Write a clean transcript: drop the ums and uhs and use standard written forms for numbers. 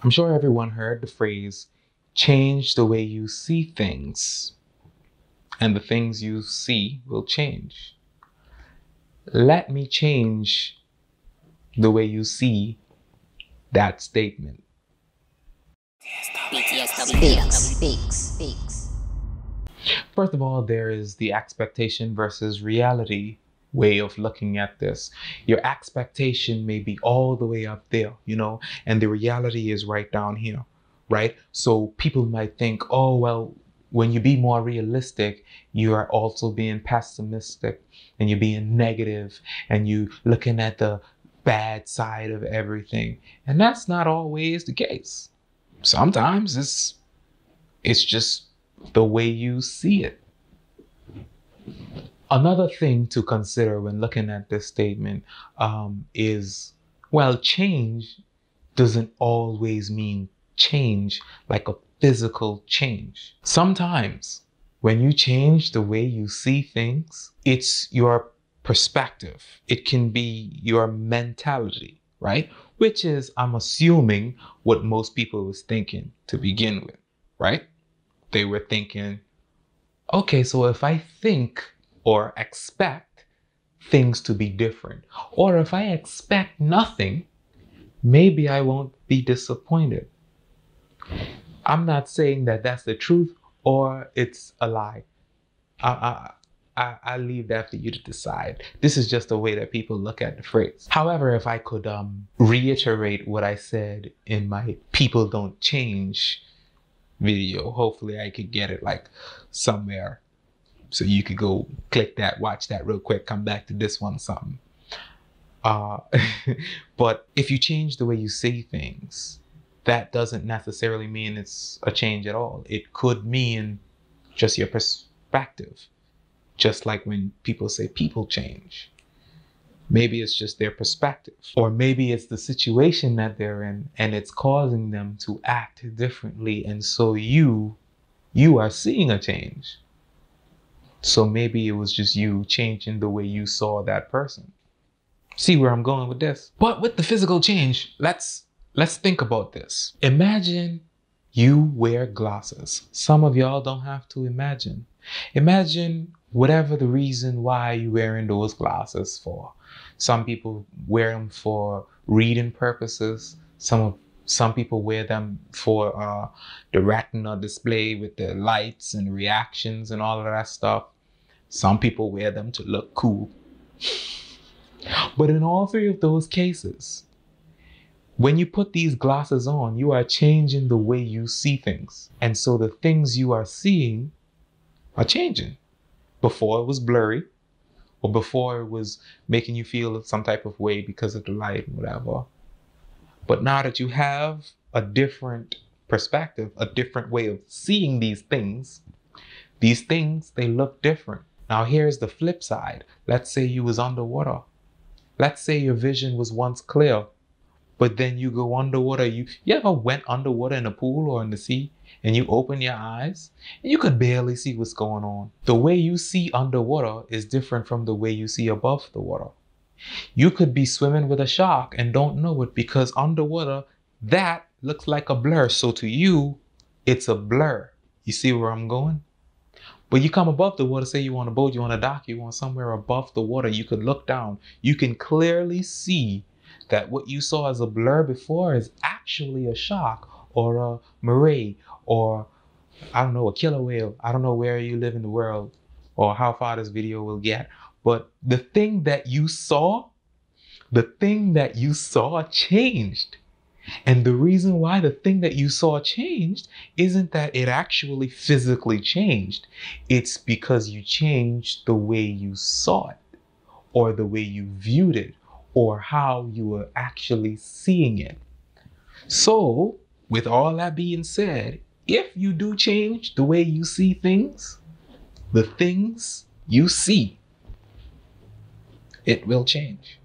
I'm sure everyone heard the phrase, change the way you see things, and the things you see will change. Let me change the way you see that statement. BTSW. First of all, there is the expectation versus reality way of looking at this. Your expectation may be all the way up there, and the reality is right down here, right? So people might think, oh, well, when you be more realistic, you are also being pessimistic and you're being negative and you looking at the bad side of everything. And that's not always the case. Sometimes it's just the way you see it. Another thing to consider when looking at this statement is, well, change doesn't always mean change like a physical change. Sometimes when you change the way you see things, it's your perspective. It can be your mentality, right? Which is, I'm assuming, what most people was thinking to begin with, right? They were thinking, okay, so if I think or expect things to be different, or if I expect nothing, maybe I won't be disappointed. I'm not saying that that's the truth or it's a lie. I leave that for you to decide. This is just the way that people look at the phrase. However, if I could reiterate what I said in my People Don't Change video, hopefully I could get it like somewhere so you could go click that, watch that real quick, come back to this one something. But if you change the way you see things, that doesn't necessarily mean it's a change at all. It could mean just your perspective. Just like when people say people change. Maybe it's just their perspective. Or maybe it's the situation that they're in and it's causing them to act differently. And so you are seeing a change. So maybe it was just you changing the way you saw that person. See where I'm going with this? But with the physical change, let's think about this. Imagine you wear glasses. Some of y'all don't have to imagine. Imagine whatever the reason why you're wearing those glasses for. Some people wear them for reading purposes. Some people wear them for the retina display with the lights and reactions and all of that stuff. Some people wear them to look cool. But in all three of those cases, when you put these glasses on, you are changing the way you see things. And so the things you are seeing are changing. Before it was blurry, or before it was making you feel some type of way because of the light and whatever. But now that you have a different perspective, a different way of seeing these things, they look different. Now here's the flip side. Let's say you was underwater. Let's say your vision was once clear, but then you go underwater. You ever went underwater in a pool or in the sea and you open your eyes and you could barely see what's going on? The way you see underwater is different from the way you see above the water. You could be swimming with a shark and don't know it because underwater, that looks like a blur. So to you, it's a blur. You see where I'm going? But you come above the water, say you want a boat, you want a dock, you want somewhere above the water, you could look down. You can clearly see that what you saw as a blur before is actually a shark or a moray or, I don't know, a killer whale. I don't know where you live in the world or how far this video will get. But the thing that you saw changed. And the reason why the thing that you saw changed isn't that it actually physically changed. It's because you changed the way you saw it or the way you viewed it or how you were actually seeing it. So, with all that being said, if you do change the way you see things, the things you see, it will change.